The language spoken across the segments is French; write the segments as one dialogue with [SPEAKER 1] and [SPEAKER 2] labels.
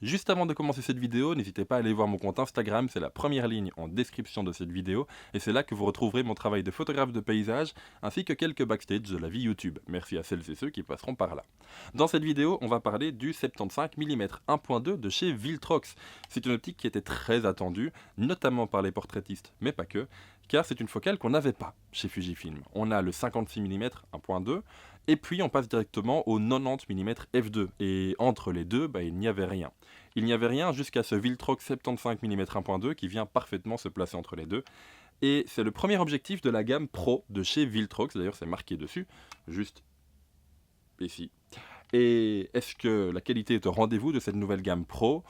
[SPEAKER 1] Juste avant de commencer cette vidéo, n'hésitez pas à aller voir mon compte Instagram, c'est la première ligne en description de cette vidéo, et c'est là que vous retrouverez mon travail de photographe de paysage, ainsi que quelques backstage de la vie YouTube. Merci à celles et ceux qui passeront par là. Dans cette vidéo, on va parler du 75 mm 1.2 de chez Viltrox. C'est une optique qui était très attendue, notamment par les portraitistes, mais pas que, car c'est une focale qu'on n'avait pas chez Fujifilm. On a le 56 mm 1.2, et puis on passe directement au 90 mm f2, et entre les deux, il n'y avait rien. Il n'y avait rien jusqu'à ce Viltrox 75 mm 1.2 qui vient parfaitement se placer entre les deux. Et c'est le premier objectif de la gamme Pro de chez Viltrox, d'ailleurs c'est marqué dessus, juste ici. Et est-ce que la qualité est au rendez-vous de cette nouvelle gamme Pro?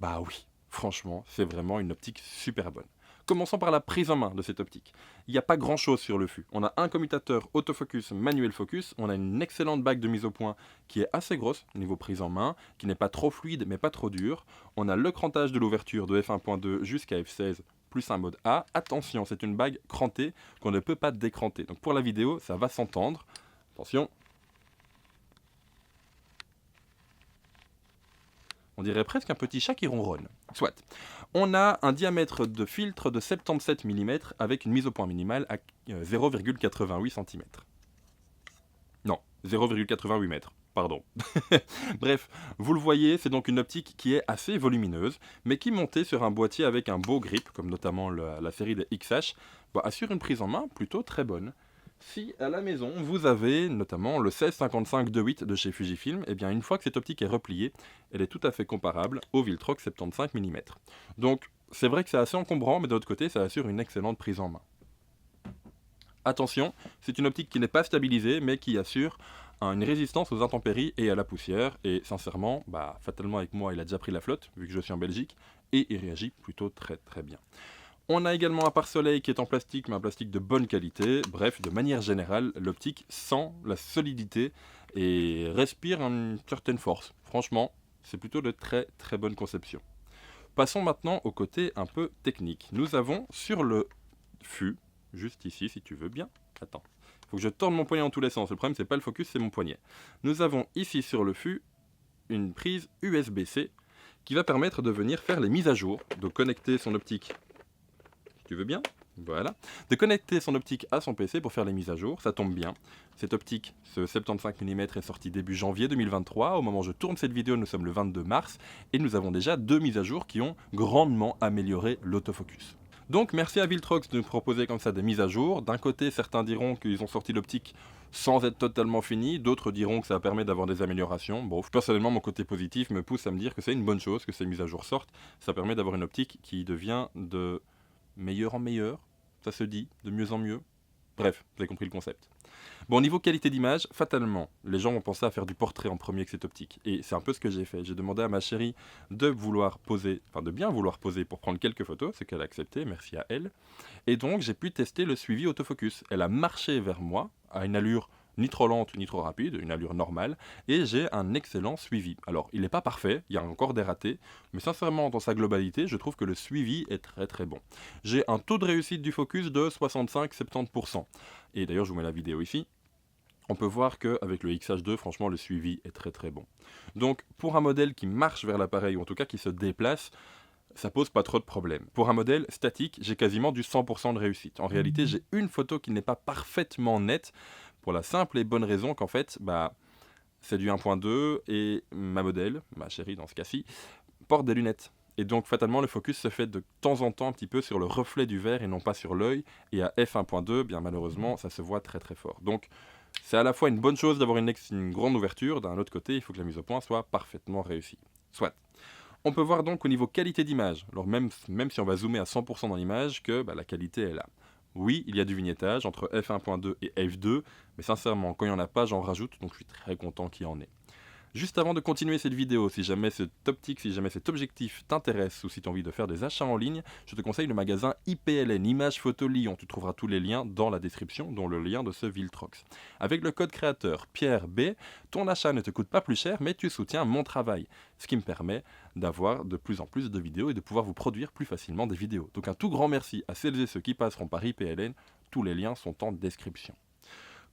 [SPEAKER 1] Bah oui, franchement, c'est vraiment une optique super bonne. Commençons par la prise en main de cette optique. Il n'y a pas grand chose sur le fût. On a un commutateur autofocus manuel focus, on a une excellente bague de mise au point qui est assez grosse niveau prise en main, qui n'est pas trop fluide mais pas trop dure. On a le crantage de l'ouverture de f1.2 jusqu'à f16 plus un mode A. Attention, c'est une bague crantée qu'on ne peut pas décranter. Donc pour la vidéo, ça va s'entendre. Attention. On dirait presque un petit chat qui ronronne. Soit. On a un diamètre de filtre de 77 mm avec une mise au point minimale à 0,88 cm. Non, 0,88 mètres. Pardon. Bref, vous le voyez, c'est donc une optique qui est assez volumineuse, mais qui montée sur un boîtier avec un beau grip, comme notamment la série des XH, assure une prise en main plutôt très bonne. Si à la maison vous avez notamment le 16-55 2.8 de chez Fujifilm, et bien une fois que cette optique est repliée, elle est tout à fait comparable au Viltrox 75 mm. Donc c'est vrai que c'est assez encombrant, mais de l'autre côté ça assure une excellente prise en main. Attention, c'est une optique qui n'est pas stabilisée, mais qui assure une résistance aux intempéries et à la poussière, et sincèrement, fatalement avec moi il a déjà pris la flotte, vu que je suis en Belgique, et il réagit plutôt très très bien. On a également un pare-soleil qui est en plastique, mais un plastique de bonne qualité. Bref, de manière générale, l'optique sent la solidité et respire une certaine force. Franchement, c'est plutôt de très très bonne conception. Passons maintenant au côté un peu technique. Nous avons sur le fût, juste ici si tu veux bien. Attends, il faut que je tourne mon poignet dans tous les sens. Le problème c'est pas le focus, c'est mon poignet. Nous avons ici sur le fût une prise USB-C qui va permettre de venir faire les mises à jour, de connecter son optique. Tu veux bien? Voilà. De connecter son optique à son PC pour faire les mises à jour, ça tombe bien. Cette optique, ce 75 mm est sorti début janvier 2023. Au moment où je tourne cette vidéo, nous sommes le 22 mars et nous avons déjà 2 mises à jour qui ont grandement amélioré l'autofocus. Donc merci à Viltrox de nous proposer comme ça des mises à jour. D'un côté, certains diront qu'ils ont sorti l'optique sans être totalement fini, d'autres diront que ça permet d'avoir des améliorations. Bon, personnellement, mon côté positif me pousse à me dire que c'est une bonne chose que ces mises à jour sortent. Ça permet d'avoir une optique qui devient de meilleur en meilleur, ça se dit, de mieux en mieux. Bref, vous avez compris le concept. Bon, niveau qualité d'image, fatalement, les gens vont penser à faire du portrait en premier avec cette optique. Et c'est un peu ce que j'ai fait. J'ai demandé à ma chérie de vouloir poser, de bien vouloir poser pour prendre quelques photos, ce qu'elle a accepté, merci à elle. Et donc, j'ai pu tester le suivi autofocus. Elle a marché vers moi à une allure ni trop lente ni trop rapide, une allure normale, et j'ai un excellent suivi. Alors, il n'est pas parfait, il y a encore des ratés, mais sincèrement, dans sa globalité, je trouve que le suivi est très très bon. J'ai un taux de réussite du focus de 65-70%. Et d'ailleurs, je vous mets la vidéo ici. On peut voir qu'avec le XH2, franchement, le suivi est très très bon. Donc, pour un modèle qui marche vers l'appareil, ou en tout cas qui se déplace, ça pose pas trop de problèmes. Pour un modèle statique, j'ai quasiment du 100% de réussite. En réalité, j'ai une photo qui n'est pas parfaitement nette, pour la simple et bonne raison qu'en fait, c'est du 1.2 et ma modèle, ma chérie dans ce cas-ci, porte des lunettes. Et donc fatalement le focus se fait de temps en temps un petit peu sur le reflet du verre et non pas sur l'œil. Et à f1.2, bien malheureusement, ça se voit très très fort. Donc c'est à la fois une bonne chose d'avoir une grande ouverture, d'un autre côté, il faut que la mise au point soit parfaitement réussie. Soit. On peut voir donc au niveau qualité d'image, alors même si on va zoomer à 100% dans l'image, que la qualité est là. Oui, il y a du vignettage entre f1.2 et f2, mais sincèrement, quand il n'y en a pas, j'en rajoute, donc je suis très content qu'il y en ait. Juste avant de continuer cette vidéo, si jamais cette optique, si jamais cet objectif t'intéresse ou si tu as envie de faire des achats en ligne, je te conseille le magasin IPLN, Images Photo Lyon. Tu trouveras tous les liens dans la description, dont le lien de ce Viltrox. Avec le code créateur Pierre B, ton achat ne te coûte pas plus cher, mais tu soutiens mon travail. Ce qui me permet d'avoir de plus en plus de vidéos et de pouvoir vous produire plus facilement des vidéos. Donc un tout grand merci à celles et ceux qui passeront par IPLN. Tous les liens sont en description.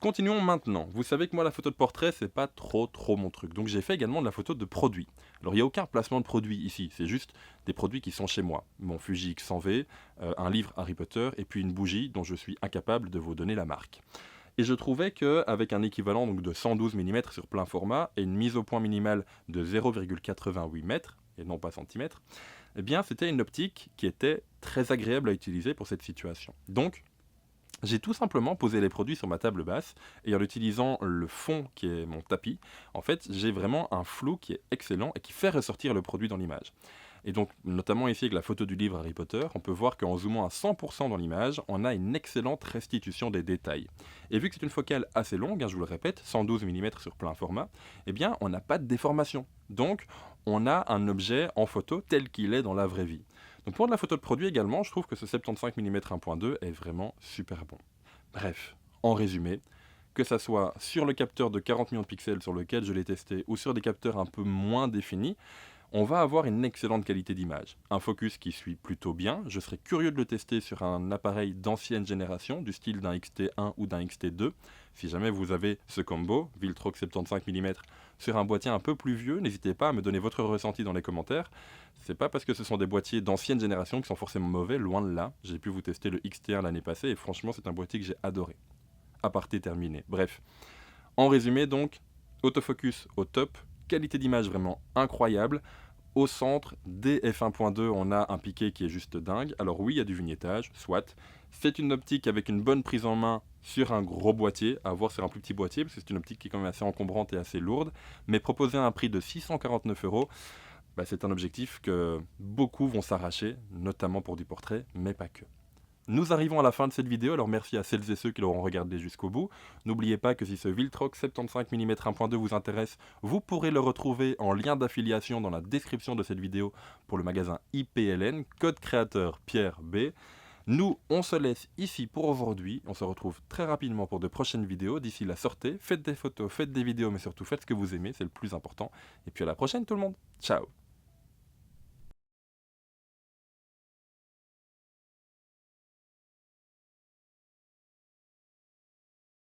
[SPEAKER 1] Continuons maintenant. Vous savez que moi, la photo de portrait, c'est pas trop mon truc. Donc j'ai fait également de la photo de produits. Alors il n'y a aucun placement de produit ici, c'est juste des produits qui sont chez moi. Mon Fuji X100V, un livre Harry Potter et puis une bougie dont je suis incapable de vous donner la marque. Et je trouvais qu'avec un équivalent donc, de 112 mm sur plein format et une mise au point minimale de 0,88 m, et non pas centimètres, eh bien c'était une optique qui était très agréable à utiliser pour cette situation. Donc, j'ai tout simplement posé les produits sur ma table basse et en utilisant le fond qui est mon tapis, en fait, j'ai vraiment un flou qui est excellent et qui fait ressortir le produit dans l'image. Et donc, notamment ici avec la photo du livre Harry Potter, on peut voir qu'en zoomant à 100% dans l'image, on a une excellente restitution des détails. Et vu que c'est une focale assez longue, je vous le répète, 112 mm sur plein format, eh bien, on n'a pas de déformation. Donc, on a un objet en photo tel qu'il est dans la vraie vie. Donc pour de la photo de produit également, je trouve que ce 75 mm 1.2 est vraiment super bon. Bref, en résumé, que ça soit sur le capteur de 40 millions de pixels sur lequel je l'ai testé ou sur des capteurs un peu moins définis, on va avoir une excellente qualité d'image. Un focus qui suit plutôt bien, je serais curieux de le tester sur un appareil d'ancienne génération, du style d'un XT1 ou d'un XT2. Si jamais vous avez ce combo, Viltrox 75 mm, sur un boîtier un peu plus vieux, n'hésitez pas à me donner votre ressenti dans les commentaires. C'est pas parce que ce sont des boîtiers d'ancienne génération qui sont forcément mauvais, loin de là. J'ai pu vous tester le XT1 l'année passée et franchement c'est un boîtier que j'ai adoré. Aparté terminé. Bref. En résumé donc, autofocus au top, qualité d'image vraiment incroyable. Au centre, des f1.2, on a un piqué qui est juste dingue. Alors oui, il y a du vignettage, soit. C'est une optique avec une bonne prise en main sur un gros boîtier, à voir sur un plus petit boîtier, parce que c'est une optique qui est quand même assez encombrante et assez lourde. Mais proposer un prix de 649 €, c'est un objectif que beaucoup vont s'arracher, notamment pour du portrait, mais pas que. Nous arrivons à la fin de cette vidéo, alors merci à celles et ceux qui l'auront regardé jusqu'au bout. N'oubliez pas que si ce Viltrox 75 mm 1.2 vous intéresse, vous pourrez le retrouver en lien d'affiliation dans la description de cette vidéo pour le magasin IPLN, code créateur Pierre B. Nous, on se laisse ici pour aujourd'hui, on se retrouve très rapidement pour de prochaines vidéos. D'ici là, sortez, faites des photos, faites des vidéos, mais surtout faites ce que vous aimez, c'est le plus important. Et puis à la prochaine tout le monde, ciao!